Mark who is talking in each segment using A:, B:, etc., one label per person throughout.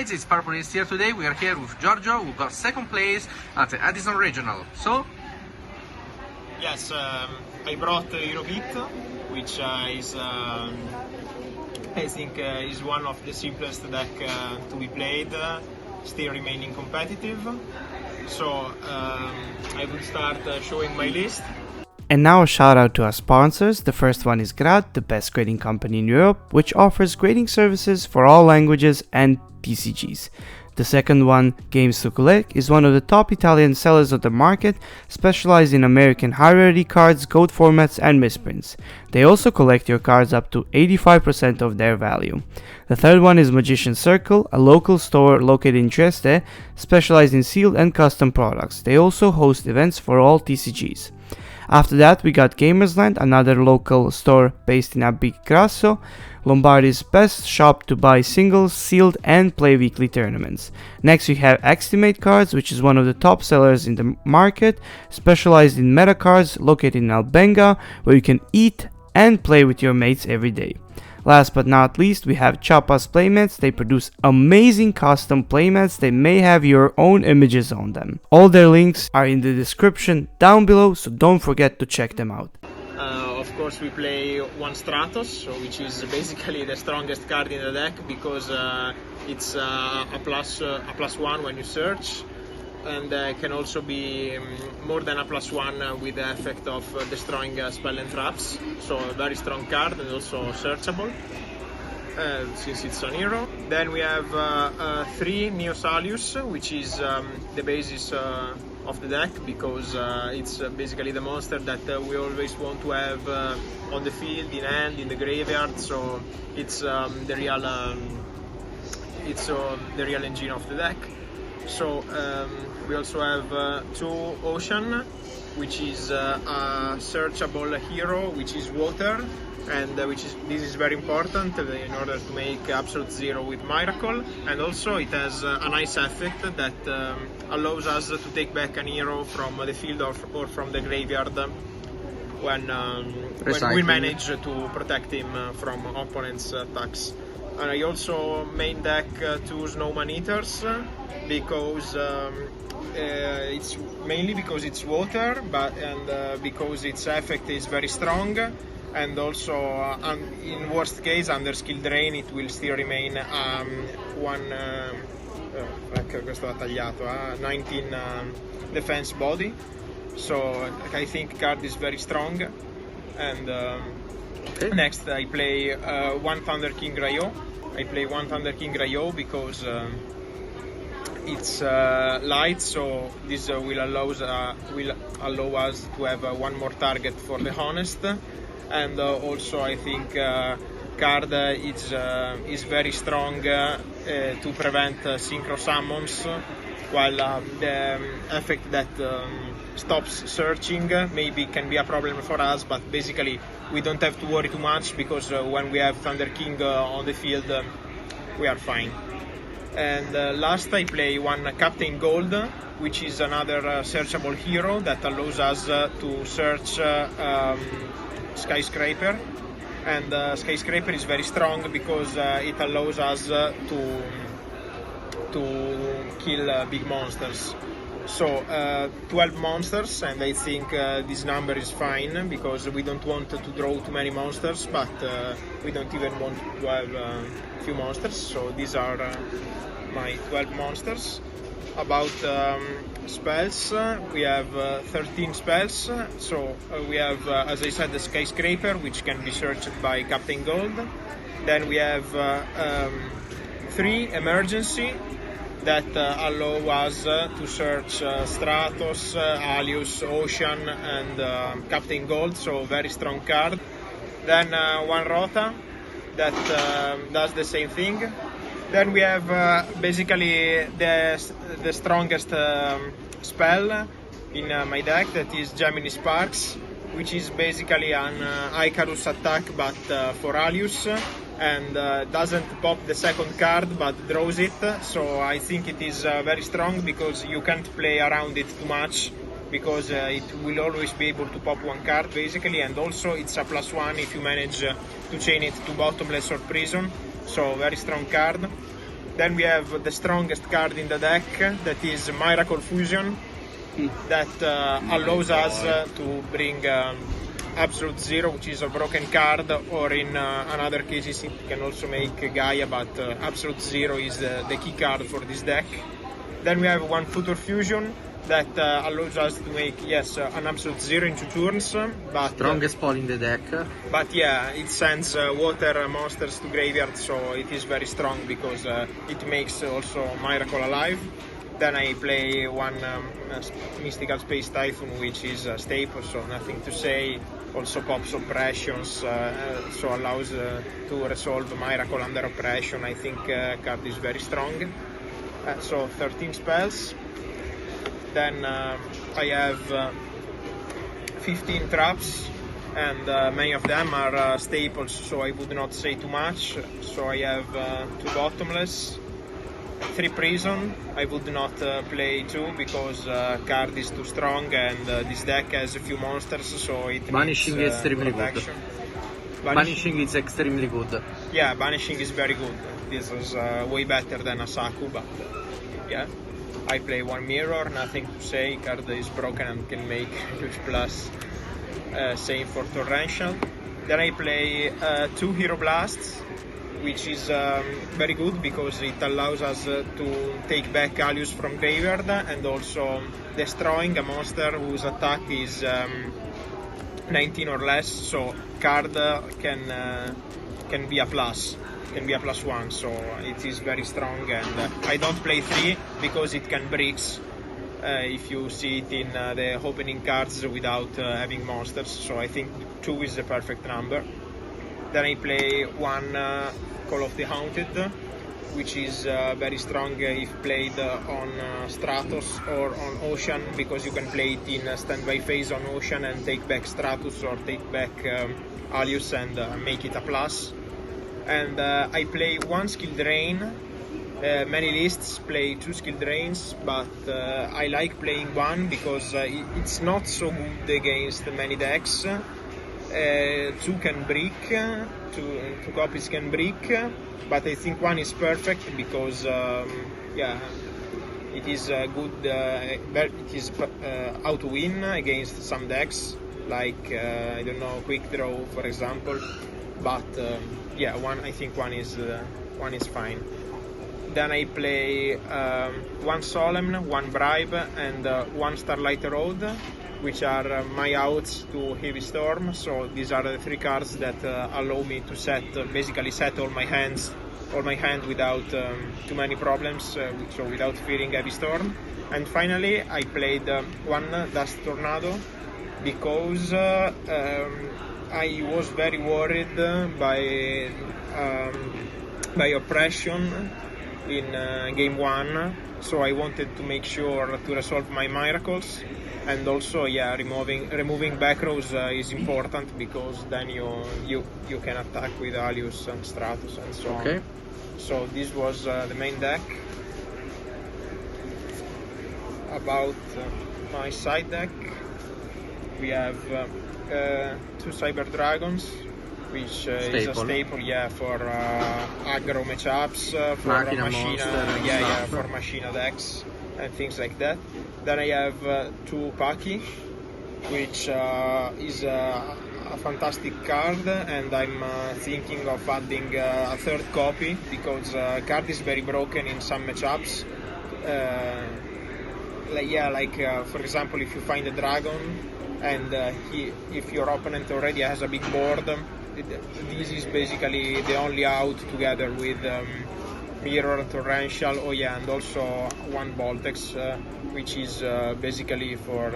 A: guys, it's Purple is here today. We are here with Giorgio, who got second place at the Edison Regional. So?
B: Yes, I brought Eurobeat, which is I think is one of the simplest deck to be played, still remaining competitive. So I will start showing my list.
C: And now a shout out to our sponsors. The first one is GRAAD, the best grading company in Europe, which offers grading services for all languages and TCGs. The second one, Games to Collect, is one of the top Italian sellers of the market, specialized in American high rarity cards, gold formats and misprints. They also collect your cards up to 85% of their value. The third one is Magician Circle, a local store located in Trieste, specialized in sealed and custom products. They also host events for all TCGs. After that, we got GAMERLAND, another local store based in ABBIATEGRASSO, Lombardy's best shop to buy singles, sealed and play weekly tournaments. Next we have EXTIMATE-CARDS, which is one of the top sellers in the market, specialized in meta cards, located in Albenga, where you can eat and play with your mates every day. Last but not least, we have CHAPA'S playmats. They produce amazing custom playmats. They may have your own images on them. All their links are in the description down below, so don't forget to check them out.
B: Of course, we play one Stratos, which is basically the strongest card in the deck because it's a plus one when you search, and can also be more than a +1 with the effect of destroying spell and traps. So a very strong card and also searchable since it's on hero. Then we have 3 Neosalius, which is the basis of the deck because it's basically the monster that we always want to have on the field, in hand, in the graveyard. So it's the real engine of the deck. So we also have 2 Ocean, which is a searchable hero, which is water, and this is very important in order to make absolute zero with Miracle, and also it has a nice effect that allows us to take back an hero from the field or from the graveyard when we manage to protect him from opponents' attacks. And I also main deck 2 Snowman Eaters because it's mainly because it's water, and because its effect is very strong, and also in worst case under skill drain it will still remain 19 defense body. So I think card is very strong. And next I play one Thunder King Rayo. I play one Thunder King Rayo because it's light, so this will allow us to have one more target for the Honest, and also I think card is very strong to prevent synchro summons, while the effect that stops searching maybe can be a problem for us, but basically we don't have to worry too much because when we have Thunder King on the field we are fine. And last I play one Captain Gold, which is another searchable hero that allows us to search Skyscraper, and Skyscraper is very strong because it allows us to kill big monsters. So 12 monsters, and I think this number is fine because we don't want to draw too many monsters, but we don't even want to have few monsters. So these are my 12 monsters. About spells, we have 13 spells. So we have, as I said, the Skyscraper, which can be searched by Captain Gold. Then we have 3 Emergency that allow us to search Stratos, Alius, Ocean and Captain Gold, so very strong card. Then 1 Rota that does the same thing. Then we have basically the strongest spell in my deck, that is Gemini Sparks, which is basically an Icarus attack but for Alius, and doesn't pop the second card but draws it. So I think it is very strong because you can't play around it too much, because it will always be able to pop 1 card basically, and also it's a +1 if you manage to chain it to Bottomless or Prison, so very strong card. Then we have the strongest card in the deck, that is Miracle Fusion, that allows us to bring Absolute Zero, which is a broken card, or in another cases it can also make Gaia, but Absolute Zero is the key card for this deck. Then we have one Future Fusion that allows us to make, yes, an Absolute Zero in 2 turns, but
D: Strongest poll in the deck.
B: but yeah, it sends water monsters to graveyard, so it is very strong because it makes also Miracle alive. Then I play one Mystical Space Typhoon, which is a staple, so nothing to say. Also pops Oppressions, so allows to resolve Miracle under Oppression. I think card is very strong. So 13 spells. Then I have 15 traps, and many of them are staples, so I would not say too much. So I have 2 Bottomless, 3 Prison. I would not play 2 because card is too strong, and this deck has a few monsters, so it
D: Banishing
B: needs,
D: is extremely
B: protection.
D: Banishing is extremely good.
B: Yeah, Banishing is very good. This is way better than Asaku, but yeah. I play 1 Mirror, nothing to say. Card is broken and can make huge plus. Same for Torrential. Then I play 2 Hero Blasts, which is very good because it allows us to take back Alius from graveyard, and also destroying a monster whose attack is 19 or less. So card can be a plus. Can be a +1, so it is very strong. And I don't play 3 because it can bricks if you see it in the opening cards without having monsters, so I think 2 is the perfect number. Then I play 1 Call of the Haunted, which is very strong if played on Stratos or on Ocean, because you can play it in standby phase on Ocean and take back Stratos or take back Alius and make it a plus. And I play 1 Skill Drain. Many lists play 2 Skill Drains, but I like playing 1 because it's not so good against many decks. 2 can brick, 2 copies can brick, but I think 1 is perfect because yeah, it is good. It is how to win against some decks, like I don't know, Quick Draw for example. But yeah, I think 1 is fine. Then I play 1 Solemn, 1 Bribe, and 1 Starlight Road, which are my outs to Heavy Storm. So these are the 3 cards that allow me to basically set all my hand without too many problems, so without fearing Heavy Storm. And finally, I played 1 Dust Tornado because I was very worried by Oppression in game 1, so I wanted to make sure to resolve my miracles, and also yeah, removing back rows is important because then you can attack with Alius and Stratos and so on. So this was the main deck. About my side deck, we have 2 Cyber Dragons, which is a staple, yeah, for aggro matchups, for Machina, for Machina decks and things like that. Then I have 2 Paki, which is a fantastic card, and I'm thinking of adding a 3rd copy because card is very broken in some matchups. For example, if you find a dragon and if your opponent already has a big board, this is basically the only out together with Mirror, Torrential, and also 1 Voltex, which is basically for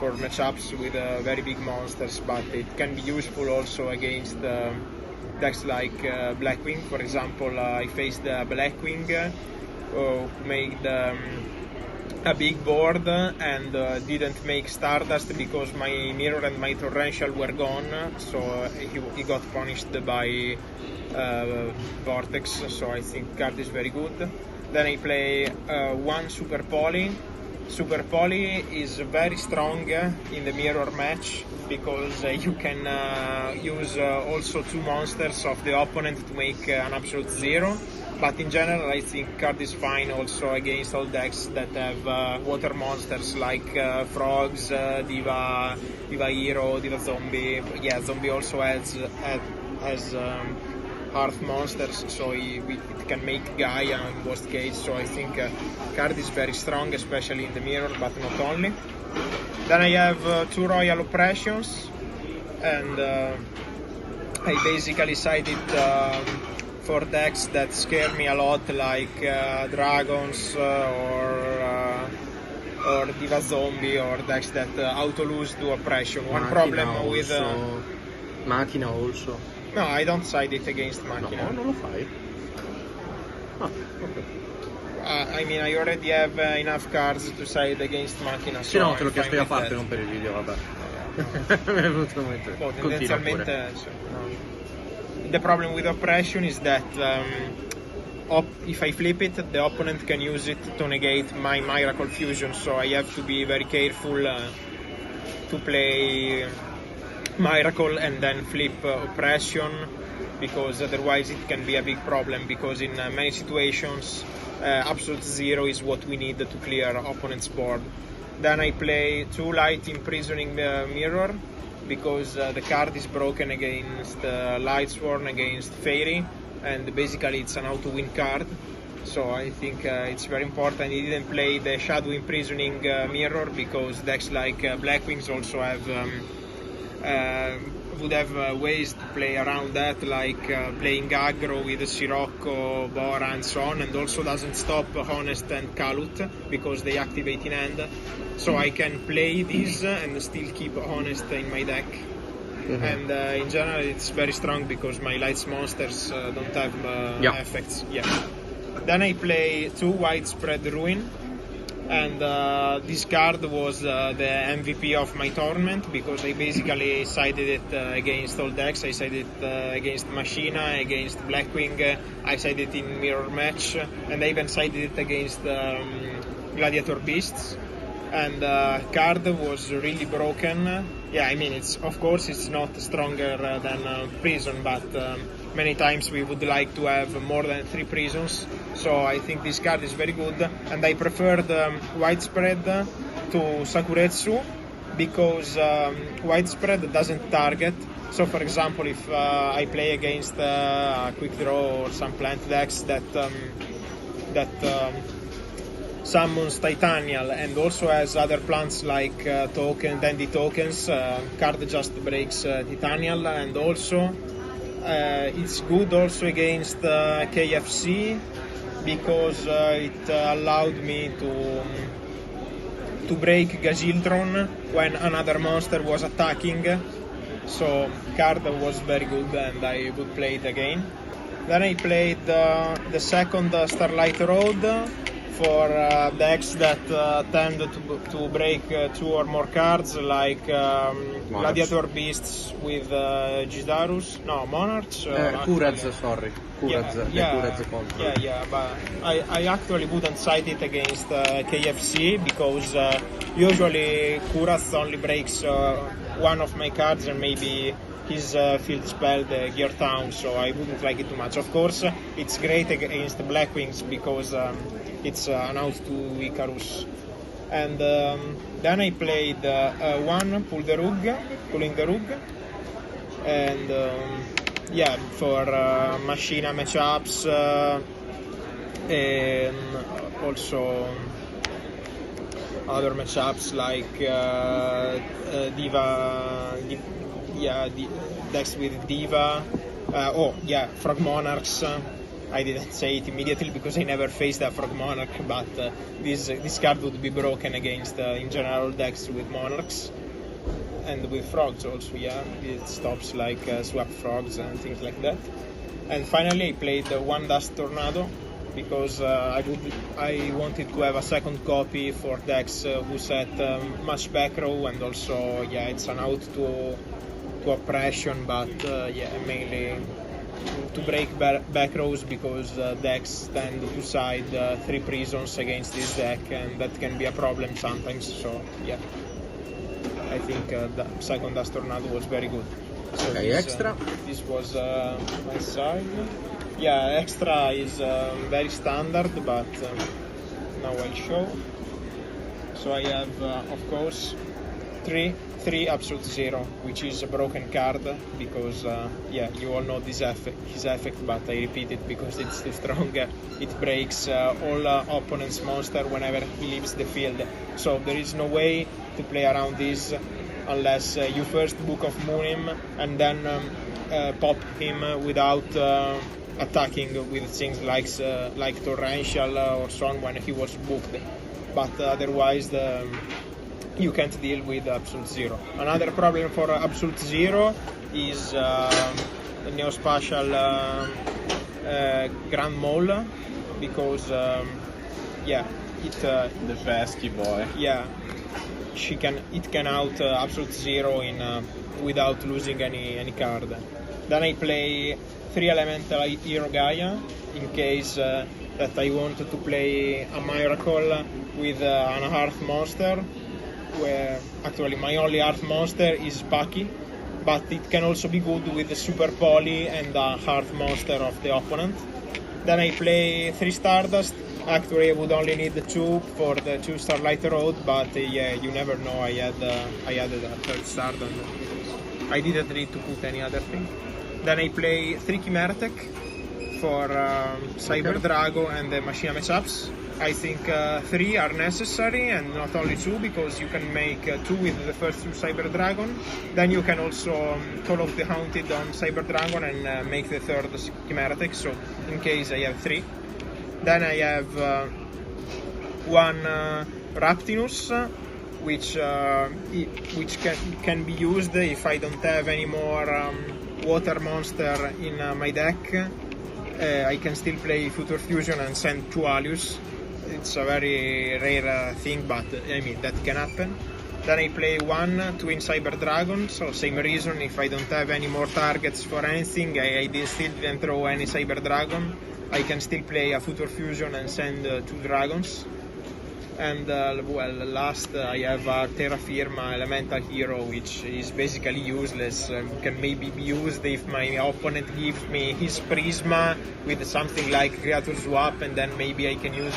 B: matchups with very big monsters, but it can be useful also against decks like Blackwing. For example, I faced Blackwing who made a big board and didn't make Stardust because my Mirror and my Torrential were gone, so he got punished by Vortex, so I think card is very good. Then I play 1 Super Poly. Super Poly is very strong in the Mirror match because you can use also 2 monsters of the opponent to make an Absolute Zero. But in general, I think card is fine also against all decks that have water monsters like frogs, Diva Hero, Diva Zombie. Yeah, Zombie also has earth monsters, so it can make Gaia in worst case. So I think card is very strong, especially in the mirror, but not only. Then I have 2 Royal Oppressions, and I basically sided for decks that scare me a lot, like dragons or Diva Zombie, or decks that auto-lose to oppression. One problem with...
D: Machina also.
B: No, I don't side it against Machina.
D: No, non lo fai? Ah, ok.
B: I mean, I already have enough cards to side against Machina.
D: Sì, no, te l'ho
B: I'm
D: chiesto
B: fine
D: io a
B: with
D: parte,
B: that.
D: non per il video, vabbè. Mi è venuto in mente.
B: Well,
D: Continua
B: tendenzialmente,
D: pure.
B: no. The problem with oppression is that if I flip it, the opponent can use it to negate my Miracle Fusion, so I have to be very careful to play Miracle and then flip Oppression, because otherwise it can be a big problem, because in many situations Absolute Zero is what we need to clear opponent's board. Then I play 2 Light Imprisoning Mirror, because the card is broken against Lightsworn, against Fairy, and basically it's an auto-win card. So I think it's very important. He didn't play the Shadow Imprisoning Mirror, because decks like Blackwings also have would have ways to play around that, like playing aggro with Sirocco, Bora and so on, and also doesn't stop Honest and Kalut because they activate in hand. So I can play these and still keep Honest in my deck. Mm-hmm. And in general it's very strong because my Lights monsters don't have effects yet. Then I play 2 Widespread Ruin, and this card was the MVP of my tournament, because I basically sided it against all decks. I sided it against Machina, against Blackwing, I sided it in Mirror Match, and I even sided it against Gladiator Beasts. And card was really broken. Yeah, I mean, it's of course it's not stronger than Prison, but many times we would like to have more than 3 prisons. So I think this card is very good, and I preferred Widespread to Sakuretsu, because Widespread doesn't target. So for example, if I play against a Quick Draw or some plant decks that summons Titanial and also has other plants like Dandy tokens, card just breaks Titanial, and also it's good also against KFC, because it allowed me to break Gazildron when another monster was attacking. So card was very good, and I would play it again. Then I played the second Starlight Road for decks that tend to break 2 or more cards, like Gladiator Beasts with Gidarus. No, Monarchs.
D: Kurads, sorry. Kurads control.
B: Yeah, but I actually wouldn't side it against KFC, because usually Kurads only breaks one of my cards and maybe his field spell, the Gear Town, so I wouldn't like it too much. Of course, it's great against the Blackwings, because it's an out to Icarus. And then I played 1 Pulling the Rug, and yeah, for Machina matchups, and also other matchups like decks with Diva. Frog Monarchs. I didn't say it immediately because I never faced a Frog Monarch, but this card would be broken against in general decks with Monarchs and with Frogs also. Yeah, it stops like Swap Frogs and things like that. And finally I played 1 Dust Tornado, because I wanted to have a second copy for decks who set much back row, and also it's an out to oppression, but mainly to break back rows, because decks tend to side 3 prisons against this deck, and that can be a problem sometimes. So I think the second Dust Tornado was very good. So
D: Okay, extra.
B: This was my side. Yeah, extra is very standard, but now I'll show. So I have, of course, three absolute zero, which is a broken card because yeah, you all know his effect, but I repeat it because it's too strong. It breaks all opponent's monster whenever he leaves the field. So there is no way to play around this unless you first Book of Moon him and then pop him without attacking with things like torrential or so on when he was booked. But otherwise you can't deal with absolute zero. Another problem for absolute zero is the Neospatial Grand Mole, because yeah,
E: The pesky boy.
B: yeah, it can out absolute zero in without losing any card. Then I play 3 elemental Hero Gaia in case that I want to play a miracle with an Earth monster, where actually my only Earth monster is Paki, but it can also be good with the Super Poly and the Earth monster of the opponent. Then I play 3 Stardust. Actually, I would only need 2 for the 2 Starlight Road, but yeah, you never know. I added a 3rd Stardust. I didn't need to put any other thing. Then I play 3 Chimeratech for Cyber Drago and the Machina matchups. I think 3 are necessary and not only 2, because you can make 2 with the first 2 Cyber Dragon. Then you can also Call of the Haunted on Cyber Dragon and make the 3rd Chimeratech, so in case I have 3. Then I have 1 Raptinus, which can be used if I don't have any more water monster in my deck. I can still play Future Fusion and send 2 Alius. It's a very rare thing, but I mean, that can happen. Then I play 1 Twin Cyber Dragon, so same reason. If I don't have any more targets for anything, I still didn't throw any Cyber Dragon, I can still play a Future Fusion and send 2 dragons. And well, last I have a Terra Firma Elemental Hero, which is basically useless. Can maybe be used if my opponent gives me his Prisma with something like Creature Swap, and then maybe I can use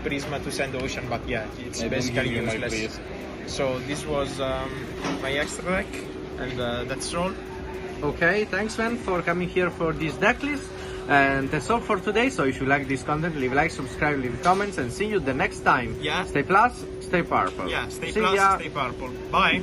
B: Prisma to send Ocean, but yeah, it's basically useless. So this was my extra deck, and that's all.
A: Okay, thanks man for coming here for this deck list. And that's all for today. So if you like this content, leave a like, subscribe, leave comments, and see you the next time.
B: Yeah.
A: Stay plus, stay purple.
B: Yeah, stay
A: See
B: plus,
A: ya.
B: stay purple. Bye.